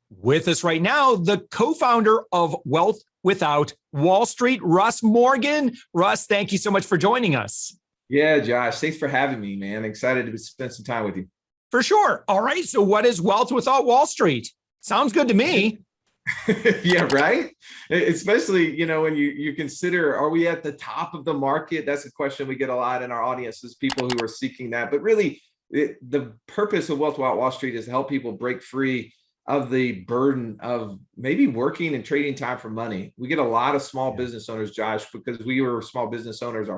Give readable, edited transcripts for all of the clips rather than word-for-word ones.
With us right now, the co-founder of Wealth Without Wall Street, Russ Morgan. Russ, thank you so much for joining us. Yeah, Josh, thanks for having me, man. Excited to spend some time with you. For sure. All right. So what is Wealth Without Wall Street? Sounds good to me. Yeah, right? Especially, when you consider, are we at the top of the market? That's a question we get a lot in our audience, is people who are seeking that. But really, the purpose of Wealth Without Wall Street is to help people break free of the burden of maybe working and trading time for money. We get a lot of small business owners, Josh, because we were small business owners.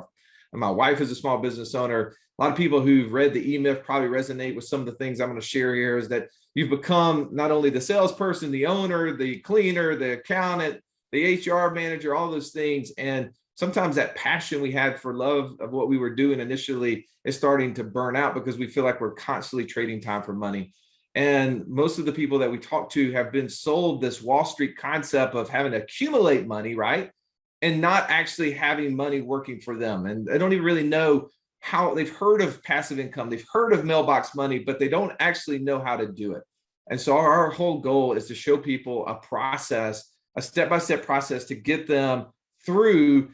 My wife is a small business owner. A lot of people who've read the E-Myth probably resonate with some of the things I'm going to share here, is that you've become not only the salesperson, the owner, the cleaner, the accountant, the HR manager, all those things. And sometimes that passion we had for love of what we were doing initially is starting to burn out because we feel like we're constantly trading time for money. And most of the people that we talk to have been sold this Wall Street concept of having to accumulate money, right? And not actually having money working for them. And they don't even really know how. They've heard of passive income, they've heard of mailbox money, but they don't actually know how to do it. And so our whole goal is to show people a process, a step-by-step process to get them through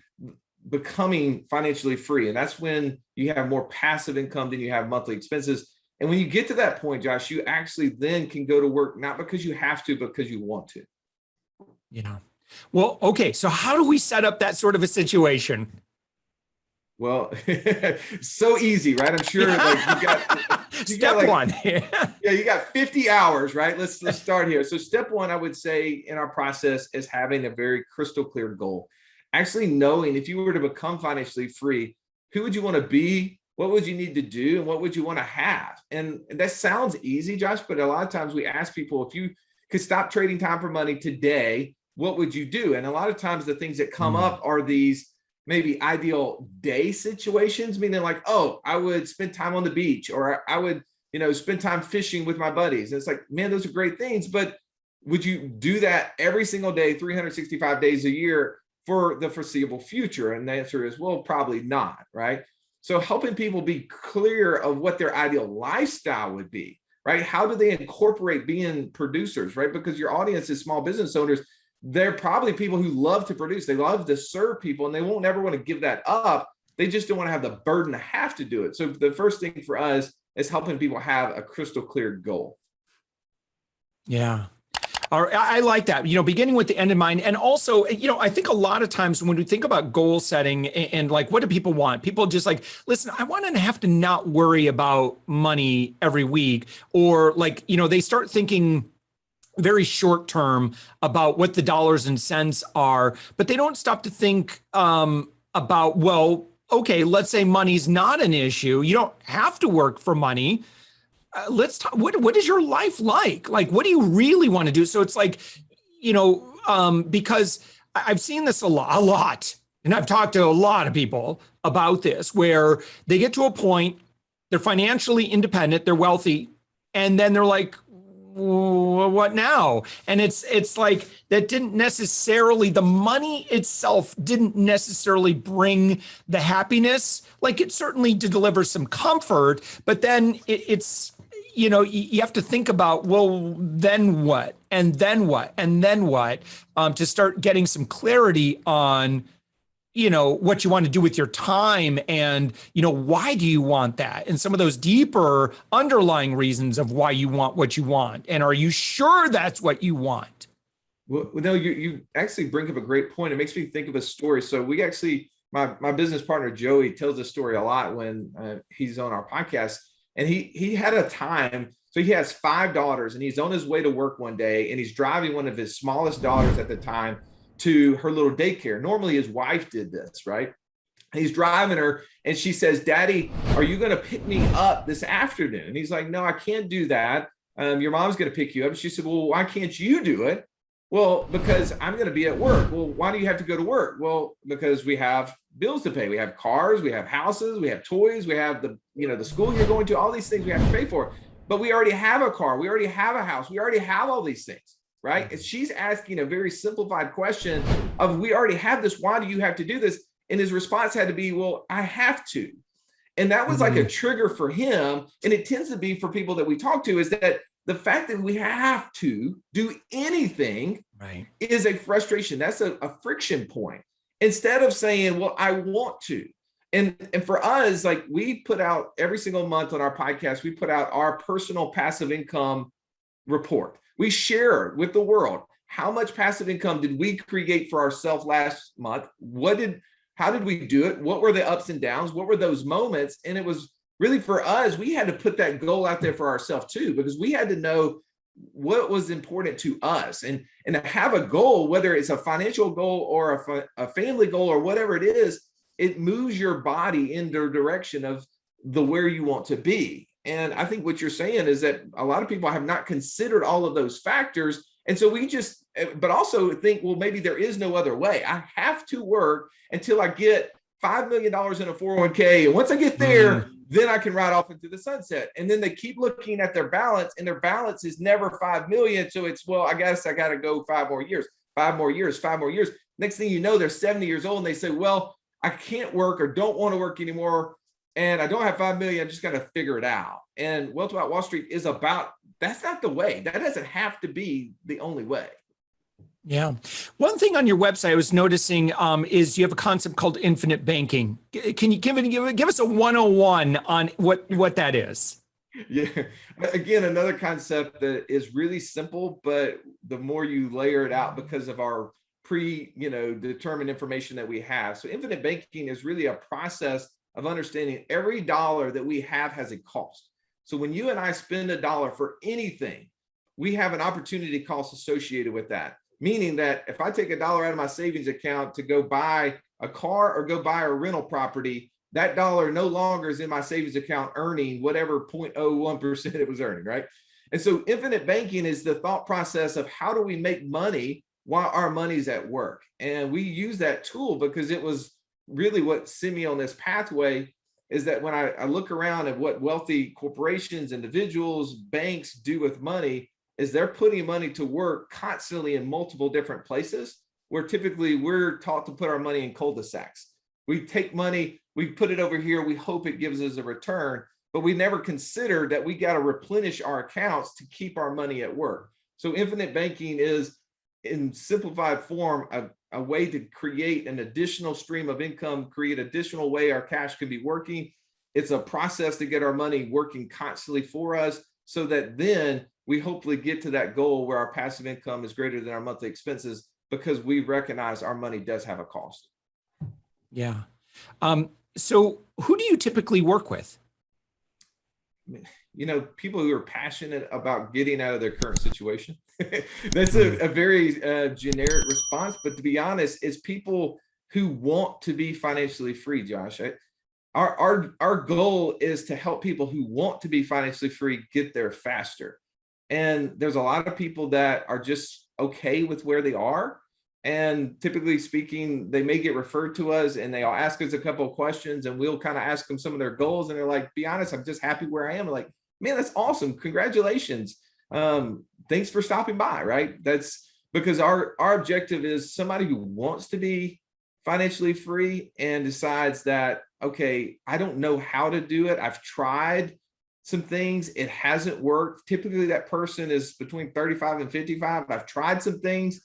becoming financially free. And that's when you have more passive income than you have monthly expenses. And when you get to that point, Josh, you actually then can go to work, not because you have to, but because you want to. Yeah. Well, okay. So how do we set up that sort of a situation? Well, so easy, right? I'm sure like you Step one. Yeah, you got 50 hours, right? Let's start here. So step one, I would say in our process, is having a very crystal clear goal. Actually knowing, if you were to become financially free, who would you want to be? What would you need to do? And what would you want to have? And that sounds easy, Josh, but a lot of times we ask people, if you could stop trading time for money today, what would you do? And a lot of times the things that come up are these maybe ideal day situations, meaning like, oh, I would spend time on the beach, or I would, spend time fishing with my buddies. And it's like, man, those are great things, but would you do that every single day, 365 days a year for the foreseeable future? And the answer is, well, probably not, right? So helping people be clear of what their ideal lifestyle would be, right? How do they incorporate being producers, right? Because your audience is small business owners. They're probably people who love to produce. They love to serve people, and they won't ever want to give that up. They just don't want to have the burden to have to do it. So the first thing for us is helping people have a crystal clear goal. Yeah. I like that, beginning with the end in mind. And also, I think a lot of times when we think about goal setting and like, what do people want? People just like, listen, I want to have to not worry about money every week, or like, they start thinking very short term about what the dollars and cents are, but they don't stop to think about, well, okay, let's say money's not an issue. You don't have to work for money. Let's talk. What is your life like? Like, what do you really want to do? So it's like, because I've seen this a lot, and I've talked to a lot of people about this, where they get to a point, they're financially independent, they're wealthy, and then they're like, what now? And it's like, that didn't necessarily, the money itself didn't necessarily bring the happiness. Like, it certainly did deliver some comfort, but then it's, you have to think about, well, then what? And then what? And then what? To start getting some clarity on, what you want to do with your time, and, why do you want that? And some of those deeper underlying reasons of why you want what you want. And are you sure that's what you want? Well, no, you actually bring up a great point. It makes me think of a story. So we actually, my business partner, Joey, tells this story a lot when he's on our podcast. And he had a time, so he has 5 daughters, and he's on his way to work one day, and he's driving one of his smallest daughters at the time to her little daycare. Normally his wife did this, right? He's driving her, and she says, "Daddy, are you going to pick me up this afternoon?" And he's like, "No, I can't do that. Your mom's going to pick you up." And she said, "Well, why can't you do it?" "Well, because I'm going to be at work." "Well, why do you have to go to work?" "Well, because we have bills to pay. We have cars, we have houses, we have toys, we have the school you're going to, all these things we have to pay for. But we already have a car, we already have a house, we already have all these things." Right? And she's asking a very simplified question of, we already have this, why do you have to do this? And his response had to be, well, I have to. And that was like a trigger for him. And it tends to be for people that we talk to, is that the fact that we have to do anything is a frustration. That's a friction point. Instead of saying, well, I want to. And for us, like, we put out every single month on our podcast, we put out our personal passive income report. We share with the world, how much passive income did we create for ourselves last month? How did we do it? What were the ups and downs? What were those moments? And it was really, for us, we had to put that goal out there for ourselves too, because we had to know what was important to us, and to have a goal, whether it's a financial goal or a family goal or whatever it is, it moves your body in the direction of where you want to be. And I think what you're saying is that a lot of people have not considered all of those factors. And so but also think, well, maybe there is no other way. I have to work until I get $5 million in a 401k. And once I get there, then I can ride off into the sunset. And then they keep looking at their balance, and their balance is never 5 million. So it's, well, I guess I got to go 5 more years, 5 more years, 5 more years. Next thing you know, they're 70 years old and they say, well, I can't work or don't want to work anymore, and I don't have 5 million. I just got to figure it out. And Wealth Without Wall Street is about, that's not the way. That doesn't have to be the only way. Yeah. One thing on your website I was noticing is you have a concept called infinite banking. Can you give us a 101 on what that is? Yeah. Again, another concept that is really simple, but the more you layer it out because of our determined information that we have. So infinite banking is really a process of understanding every dollar that we have has a cost. So when you and I spend a dollar for anything, we have an opportunity cost associated with that. Meaning that if I take $1 out of my savings account to go buy a car or go buy a rental property, that dollar no longer is in my savings account earning whatever 0.01% it was earning, right? And so infinite banking is the thought process of how do we make money while our money's at work. And we use that tool because it was really what sent me on this pathway, is that when I look around at what wealthy corporations, individuals, banks do with money, is they're putting money to work constantly in multiple different places, where typically we're taught to put our money in cul-de-sacs. We take money, we put it over here, we hope it gives us a return, but we never consider that we got to replenish our accounts to keep our money at work. So infinite banking is, in simplified form, a way to create an additional stream of income, create additional way our cash could be working. It's a process to get our money working constantly for us, so that then we hopefully get to that goal where our passive income is greater than our monthly expenses, because we recognize our money does have a cost. Yeah. So who do you typically work with? People who are passionate about getting out of their current situation. That's a very generic response, but to be honest, it's people who want to be financially free, Josh. Our goal is to help people who want to be financially free get there faster. And there's a lot of people that are just okay with where they are. And typically speaking, they may get referred to us and they'll ask us a couple of questions, and we'll kind of ask them some of their goals. And they're like, be honest, I'm just happy where I am. I'm like, man, that's awesome. Congratulations. Thanks for stopping by, right? That's because our objective is somebody who wants to be financially free and decides that, okay, I don't know how to do it. I've tried some things, it hasn't worked. Typically that person is between 35 and 55. I've tried some things,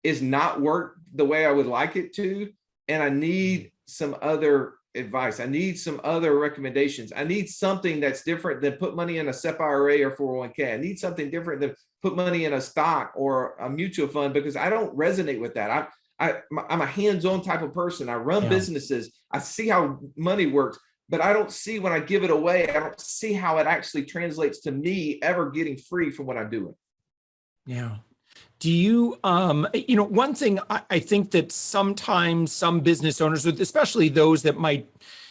it's not worked the way I would like it to. And I need some other advice. I need some other recommendations. I need something that's different than put money in a SEP IRA or 401k. I need something different than put money in a stock or a mutual fund, because I don't resonate with that. I'm a hands-on type of person. I run businesses. I see how money works, but I don't see, when I give it away, I don't see how it actually translates to me ever getting free from what I'm doing. Yeah. Do you, one thing I think that sometimes some business owners, especially those that might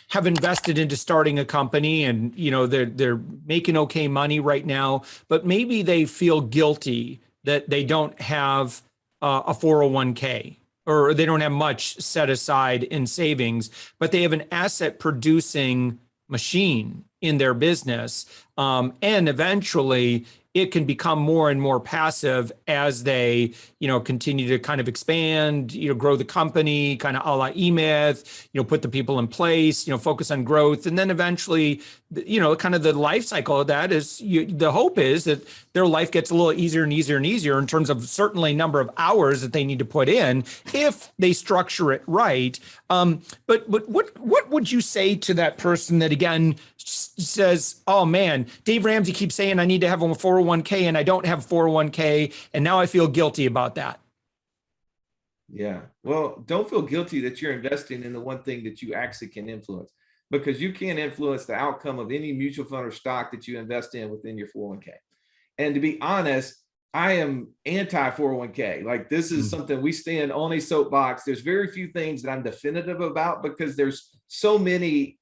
have invested into starting a company and, they're making okay money right now, but maybe they feel guilty that they don't have a 401k, or they don't have much set aside in savings, but they have an asset producing machine in their business. And eventually it can become more and more passive as they, continue to kind of expand, grow the company, kind of a la eMyth, put the people in place, focus on growth. And then eventually, kind of the life cycle of that is the hope is that their life gets a little easier and easier and easier in terms of certainly number of hours that they need to put in if they structure it right. But what would you say to that person that, again, says, oh man, Dave Ramsey keeps saying I need to have a 401k and I don't have 401k, and now I feel guilty about that? Yeah. Well, don't feel guilty that you're investing in the one thing that you actually can influence, because you can't influence the outcome of any mutual fund or stock that you invest in within your 401k. And to be honest, I am anti 401k. Like, this is something we stand on a soapbox. There's very few things that I'm definitive about because there's so many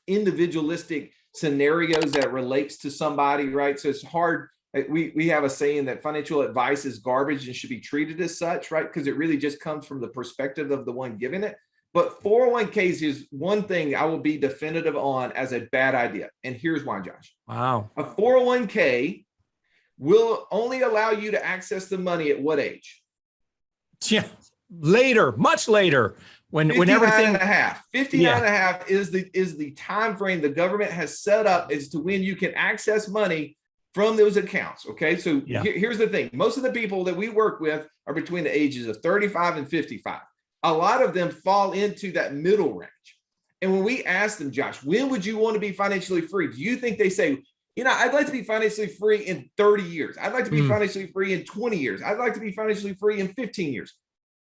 individualistic scenarios that relates to somebody, right? So it's hard. We have a saying that financial advice is garbage and should be treated as such, right? Because it really just comes from the perspective of the one giving it. But 401ks is one thing I will be definitive on as a bad idea. And here's why, Josh. Wow. A 401k will only allow you to access the money at what age? Yeah, later, much later. When everything and a half, 59 and a half is the time frame the government has set up as to when you can access money from those accounts. Okay, so here's the thing: most of the people that we work with are between the ages of 35 and 55. A lot of them fall into that middle range. And when we ask them, Josh, when would you want to be financially free? Do you think they say, I'd like to be financially free in 30 years. I'd like to be financially free in 20 years. I'd like to be financially free in 15 years.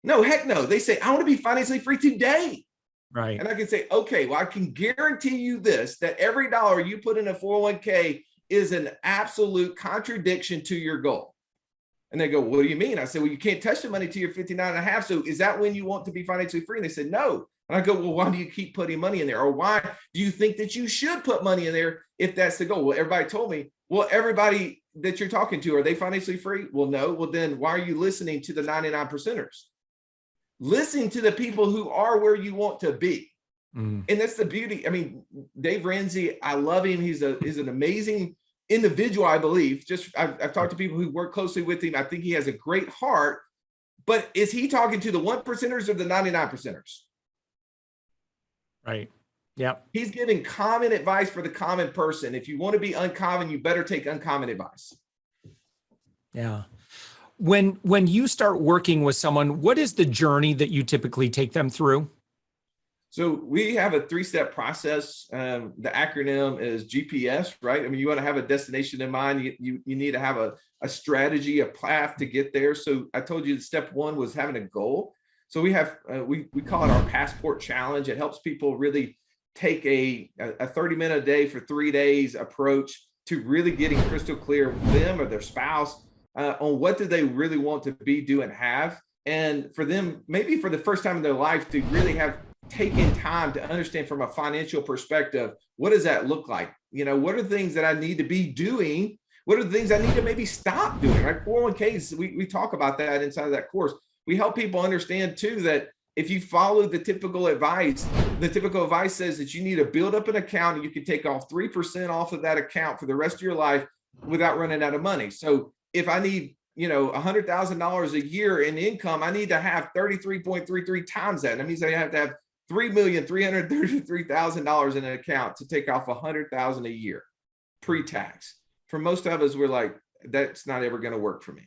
No, heck no. They say, I want to be financially free today. Right. And I can say, okay, well, I can guarantee you this, that every dollar you put in a 401k is an absolute contradiction to your goal. And they go, what do you mean? I said, well, you can't touch the money till you're 59 and a half. So is that when you want to be financially free? And they said, no. And I go, well, why do you keep putting money in there? Or why do you think that you should put money in there if that's the goal? Well, everybody told me, well, everybody that you're talking to, are they financially free? Well, no. Well, then why are you listening to the 99 percenters? Listen to the people who are where you want to be. And that's the beauty. I mean, Dave Ramsey, I love him. He's an amazing individual, I believe. I've talked to people who work closely with him. I think he has a great heart, but is he talking to the 1 percenters or the 99 percenters? Right. Yeah. He's giving common advice for the common person. If you want to be uncommon, you better take uncommon advice. Yeah. When you start working with someone, what is the journey that you typically take them through? So we have a 3-step process. The acronym is GPS, right? I mean, you want to have a destination in mind. You need to have a strategy, a path to get there. So I told you that step 1 was having a goal. So we have, we call it our passport challenge. It helps people really take a 30-minute a day for 3 days approach to really getting crystal clear with them or their spouse on what do they really want to be, do, and have. And for them, maybe for the first time in their life, to really have taken time to understand from a financial perspective, what does that look like? What are the things that I need to be doing? What are the things I need to maybe stop doing, right? 401ks, we talk about that inside of that course. We help people understand too, that if you follow the typical advice says that you need to build up an account and you can take off 3% off of that account for the rest of your life without running out of money. So if I need, $100,000 a year in income, I need to have 33.33 times that. And that means I have to have $3,333,000 in an account to take off $100,000 a year pre-tax. For most of us, we're like, that's not ever going to work for me.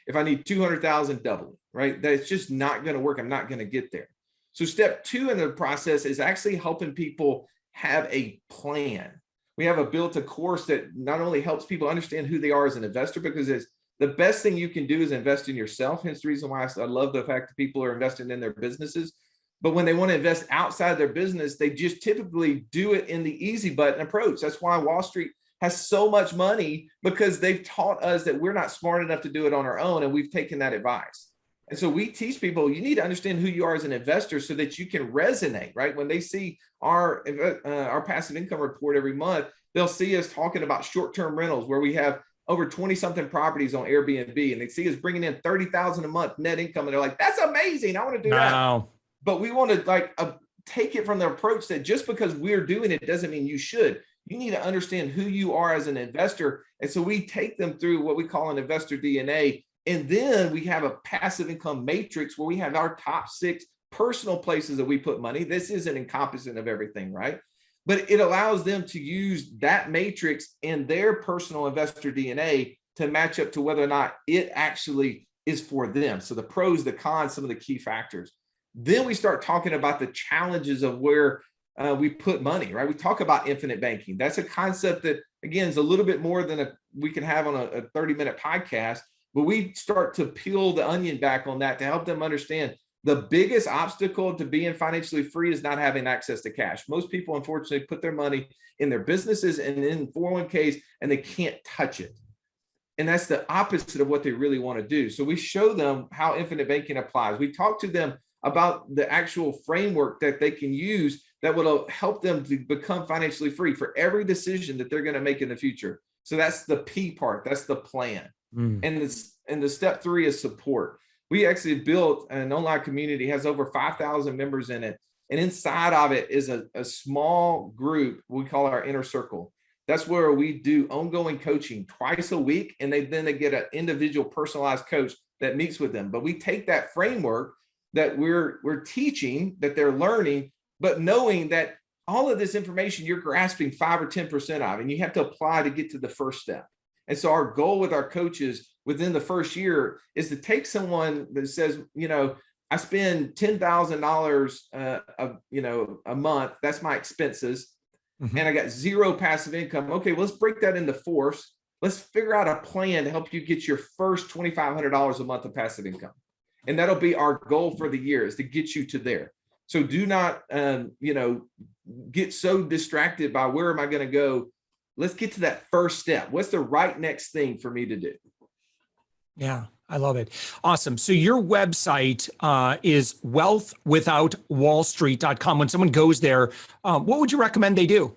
If I need 200,000, double it, right? That's just not going to work. I'm not going to get there. So step 2 in the process is actually helping people have a plan. We have built a course that not only helps people understand who they are as an investor, because it's the best thing you can do is invest in yourself. Hence the reason why I love the fact that people are investing in their businesses. But when they want to invest outside their business, they just typically do it in the easy button approach. That's why Wall Street has so much money, because they've taught us that we're not smart enough to do it on our own. And we've taken that advice. And so we teach people, you need to understand who you are as an investor so that you can resonate, right? When they see our passive income report every month, they'll see us talking about short-term rentals where we have over 20 something properties on Airbnb, and they see us bringing in 30,000 a month net income. And they're like, that's amazing. I want to do that. But we want to take it from the approach that just because we're doing it doesn't mean you should. You need to understand who you are as an investor. And so we take them through what we call an investor DNA. And then we have a passive income matrix where we have our top 6 personal places that we put money. This isn't encompassing of everything, right? But it allows them to use that matrix in their personal investor DNA to match up to whether or not it actually is for them. So the pros, the cons, some of the key factors. Then we start talking about the challenges of where we put money, right? We talk about infinite banking. That's a concept that, again, is a little bit more than we can have on a 30-minute podcast, but we start to peel the onion back on that to help them understand the biggest obstacle to being financially free is not having access to cash. Most people, unfortunately, put their money in their businesses and in 401ks, and they can't touch it. And that's the opposite of what they really want to do. So we show them how infinite banking applies. We talk to them about the actual framework that they can use that will help them to become financially free for every decision that they're going to make in the future. So that's the P part. That's the plan. And the step 3 is support. We actually built an online community, has over 5,000 members in it. And inside of it is a small group we call our inner circle. That's where we do ongoing coaching twice a week. And then they get an individual personalized coach that meets with them. But we take that framework that we're teaching, that they're learning, but knowing that all of this information you're grasping 5 or 10% of, and you have to apply to get to the first step. And so our goal with our coaches within the first year is to take someone that says, I spend $10,000 a month. That's my expenses. And I got 0 passive income. Okay, well, let's break that into 4s. Let's figure out a plan to help you get your first $2,500 a month of passive income. And that'll be our goal for the year, is to get you to there. So do not, get so distracted by where am I going to go. Let's get to that first step. What's the right next thing for me to do? Yeah, I love it. Awesome. So your website is wealthwithoutwallstreet.com. When someone goes there, what would you recommend they do?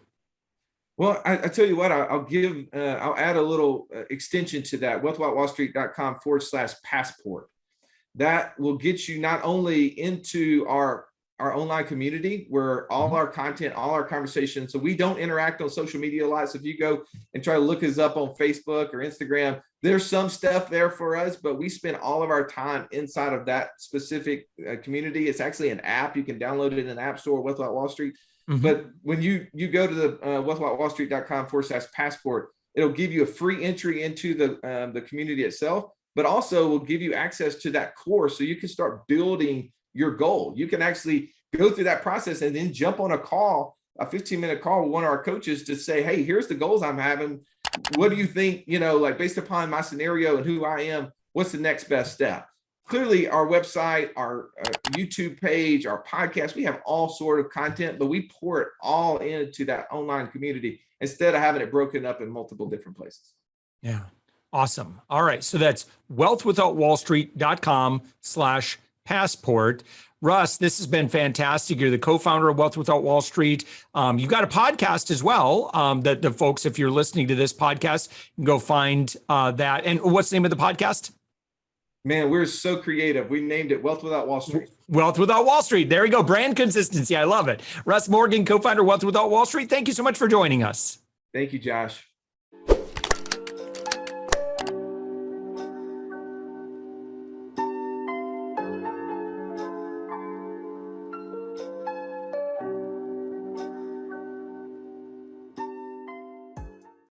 Well, I tell you what, I'll add a little extension to that, wealthwithoutwallstreet.com/passport. That will get you not only into our online community where all our content, all our conversations. So we don't interact on social media a lot. So if you go and try to look us up on Facebook or Instagram, there's some stuff there for us, but we spend all of our time inside of that specific community. It's actually an app. You can download it in an app store, Wealth Without Wall Street. But when you go to the wealthwithoutwallstreet.com/passport, it'll give you a free entry into the community itself, but also will give you access to that course so you can start building your goal. You can actually go through that process and then jump on a 15-minute call with one of our coaches to say, hey, here's the goals I'm having. What do you think, based upon my scenario and who I am, what's the next best step? Clearly, our website, our YouTube page, our podcast, we have all sort of content, but we pour it all into that online community instead of having it broken up in multiple different places. Yeah. Awesome. All right. So that's wealthwithoutwallstreet.com/passport. Russ, this has been fantastic. You're the co-founder of Wealth Without Wall Street. You've got a podcast as well that the folks, if you're listening to this podcast, you can go find that. And what's the name of the podcast? Man, we're so creative. We named it Wealth Without Wall Street. Wealth Without Wall Street. There you go. Brand consistency. I love it. Russ Morgan, co-founder of Wealth Without Wall Street. Thank you so much for joining us. Thank you, Josh.